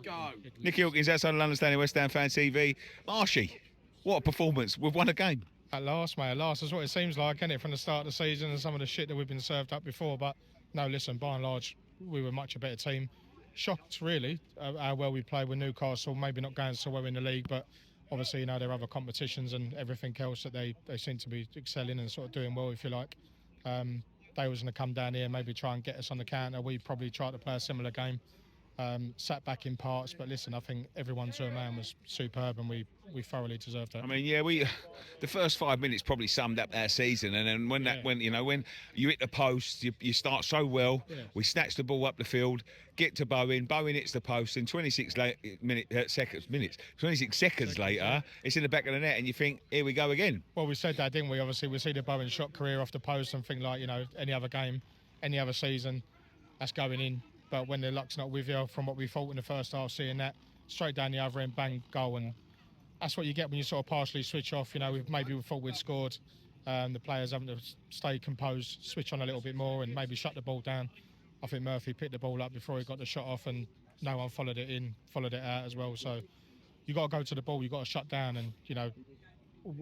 Go. Nicky Hawkins, outside of London Standing West Ham Fan TV. Marshy, what a performance. We've won a game. At last, mate, at last. That's what it seems like, isn't it, from the start of the season and some of the shit that we've been served up before. But no, listen, by and large, we were much a better team. Shocked, really, how well we played with Newcastle. Maybe not going so well in the league, but obviously, there are other competitions and everything else that they seem to be excelling and sort of doing well, if you like. They was going to come down here, maybe try and get us on the counter. We probably tried to play a similar game. Sat back in parts, but listen, I think everyone to a man was superb, and we thoroughly deserved that. I mean, the first 5 minutes probably summed up our season, and then when when you hit the post, you start so well. Yeah. We snatch the ball up the field, get to Bowen hits the post, and 26 seconds later, it's in the back of the net, and you think, here we go again. Well, we said that, didn't we? Obviously, we see the Bowen shot career off the post and think like, any other game, any other season, that's going in. But when the luck's not with you, from what we thought in the first half, seeing that straight down the other end, bang, goal, and that's what you get when you sort of partially switch off. Maybe we thought we'd scored, the players having to stay composed, switch on a little bit more, and maybe shut the ball down. I think Murphy picked the ball up before he got the shot off, and no one followed it out as well. So you got to go to the ball, you got to shut down, and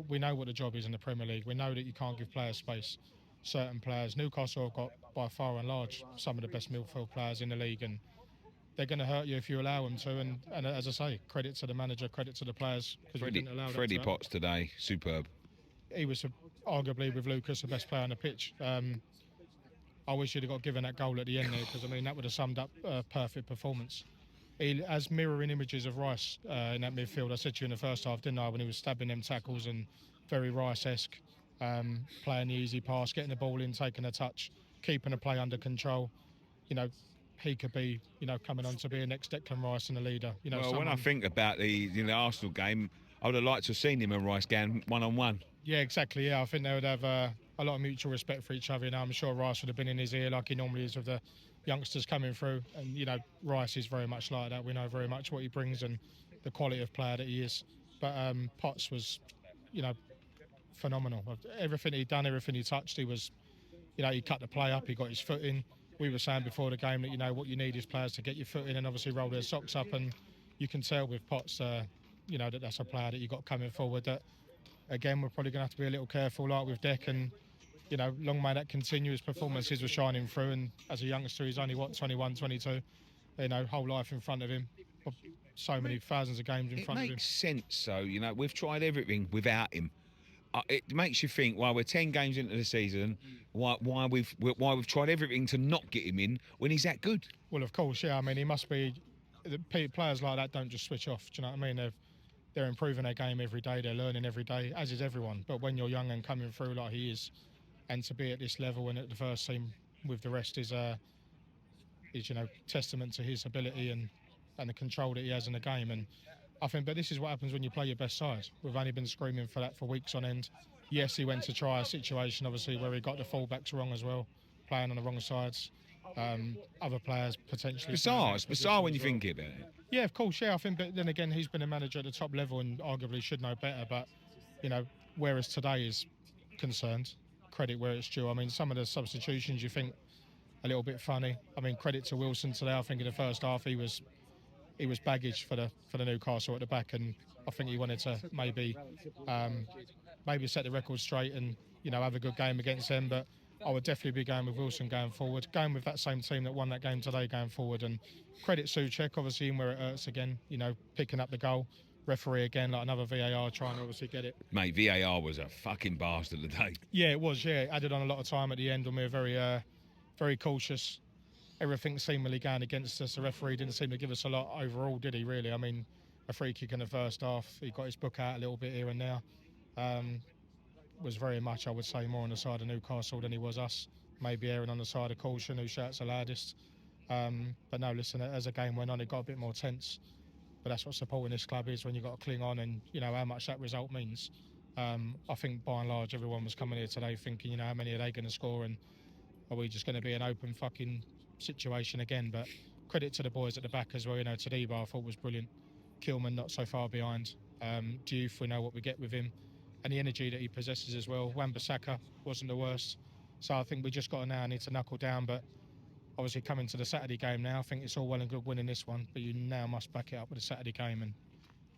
we know what the job is in the Premier League. We know that you can't give players space. Certain players, Newcastle have got by far and large some of the best midfield players in the league, and they're going to hurt you if you allow them to. And as I say, credit to the manager, credit to the players, because we didn't allow Freddy Potts today, superb. He was arguably, with Lucas, the best player on the pitch. I wish he'd have got given that goal at the end there, because that would have summed up a perfect performance. He has mirroring images of Rice in that midfield. I said to you in the first half, didn't I, when he was stabbing them tackles, and very Rice-esque. Playing the easy pass, getting the ball in, taking a touch, keeping the play under control. He could be, coming on to be a next Declan Rice and a leader. When I think about the Arsenal game, I would have liked to have seen him and Rice going one-on-one. Yeah, exactly. Yeah, I think they would have a lot of mutual respect for each other. I'm sure Rice would have been in his ear like he normally is with the youngsters coming through. And, Rice is very much like that. We know very much what he brings and the quality of player that he is. But Potts was, phenomenal. Everything he'd done, everything he touched, he was, he cut the play up, he got his foot in. We were saying before the game that, what you need is players to get your foot in and obviously roll their socks up, and you can tell with Potts, that that's a player that you got coming forward that, again, we're probably going to have to be a little careful like with Deck, and, long may that continue. His performances were shining through, and as a youngster, he's only, 21, 22, whole life in front of him. So many thousands of games in front of him. It makes sense, though. We've tried everything without him. It makes you think, while we're 10 games into the season, why we've tried everything to not get him in when he's that good. Well, of course, yeah. He must be. Players like that don't just switch off. Do you know what I mean? They're improving their game every day. They're learning every day, as is everyone. But when you're young and coming through like he is, and to be at this level and at the first team with the rest is testament to his ability and the control that he has in the game. And I think, but this is what happens when you play your best side. We've only been screaming for that for weeks on end. Yes, he went to try a situation, obviously, where he got the fullbacks wrong as well, playing on the wrong sides. Other players potentially. It's bizarre when you think about it. Yeah, of course, yeah. I think, but then again, he's been a manager at the top level and arguably should know better. But, whereas today is concerned, credit where it's due. Some of the substitutions you think a little bit funny. Credit to Wilson today. I think in the first half he was baggage for the Newcastle at the back, and I think he wanted to maybe set the record straight and have a good game against them. But I would definitely be going with Wilson going forward, going with that same team that won that game today going forward. And credit Souček, obviously, in where it hurts again, picking up the goal. Referee again, like another VAR, trying to obviously get it. Mate, VAR was a fucking bastard today. Yeah, it was. Yeah, added on a lot of time at the end, and we were very cautious. Everything seemingly going against us. The referee didn't seem to give us a lot overall, did he, really? A free kick in the first half. He got his book out a little bit here and there. Was very much, I would say, more on the side of Newcastle than he was us. Maybe erring on the side of caution, who shouts the loudest. But no, listen, as the game went on, it got a bit more tense. But that's what supporting this club is, when you've got to cling on and, how much that result means. I think, by and large, everyone was coming here today thinking, how many are they going to score, and are we just going to be an open fucking situation again? But credit to the boys at the back as well. Tadiba I thought was brilliant. Kilman not so far behind. Diouf, we know what we get with him, and the energy that he possesses as well. Wan-Bissaka wasn't the worst. So I think we just got to now need to knuckle down. But obviously coming to the Saturday game now, I think it's all well and good winning this one, but you now must back it up with the Saturday game, and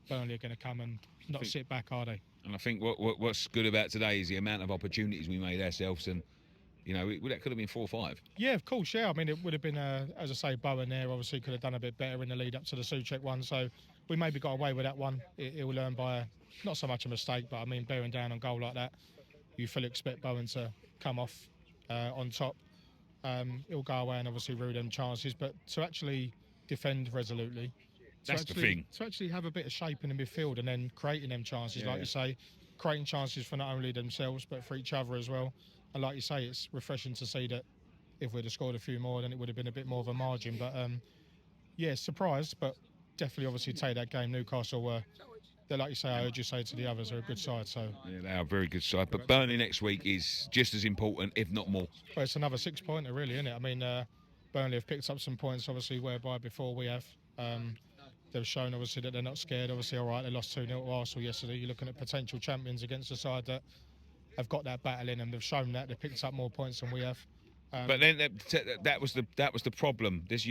Burnley are going to come and not sit back, are they? And I think what's good about today is the amount of opportunities we made ourselves, and that could have been 4-5. Yeah, of course, yeah. I mean, it would have been, as I say, Bowen there obviously could have done a bit better in the lead up to the Souček one, so we maybe got away with that one. It will learn by not so much a mistake, but I mean, bearing down on goal like that, you fully expect Bowen to come off on top. He'll go away and obviously rue them chances, but to actually defend resolutely, That's the thing. To actually have a bit of shape in the midfield and then creating them chances, like you say, creating chances for not only themselves but for each other as well. And like you say, it's refreshing to see that if we'd have scored a few more, then it would have been a bit more of a margin. But yeah, surprised, but definitely obviously take that game. Newcastle were, they're like you say, I heard you say to the others, they're a good side. So Yeah, they are a very good side. But Burnley next week is just as important, if not more. well, it's another 6-pointer, really, isn't it? I mean, Burnley have picked up some points, obviously, whereby before we have. They've shown, obviously, that they're not scared. Obviously, all right, they lost 2-0 to Arsenal yesterday. You're looking at potential champions against a side that have got that battle in them. They've shown that. They've picked up more points than we have. But then that was the problem. That's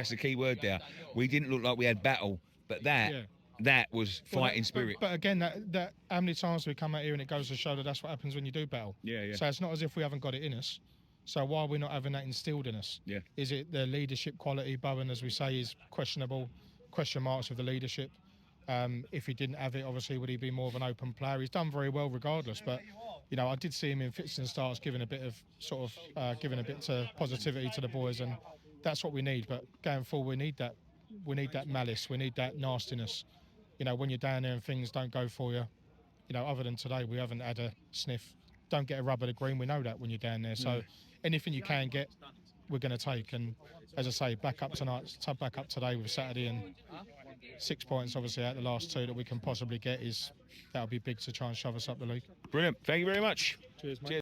the key word there. We didn't look like we had battle, but that was fighting spirit. But again, that how many times we come out here and it goes to show that that's what happens when you do battle. Yeah. So it's not as if we haven't got it in us. So why are we not having that instilled in us? Yeah. Is it the leadership quality? Bowen, as we say, is questionable. Question marks with the leadership. If he didn't have it, obviously, would he be more of an open player? He's done very well regardless, but I did see him in fits and starts giving a bit of giving a bit of positivity to the boys, and that's what we need. But going forward, we need that malice, we need that nastiness. When you're down there and things don't go for you, other than today, we haven't had a sniff. Don't get a rub of the green. We know that when you're down there. So anything you can get, we're going to take. And as I say, back up tonight, back up today with Saturday, and 6 points obviously out of the last 2 that we can possibly get that'll be big to try and shove us up the league. Brilliant. Thank you very much. Cheers, mate. Cheers.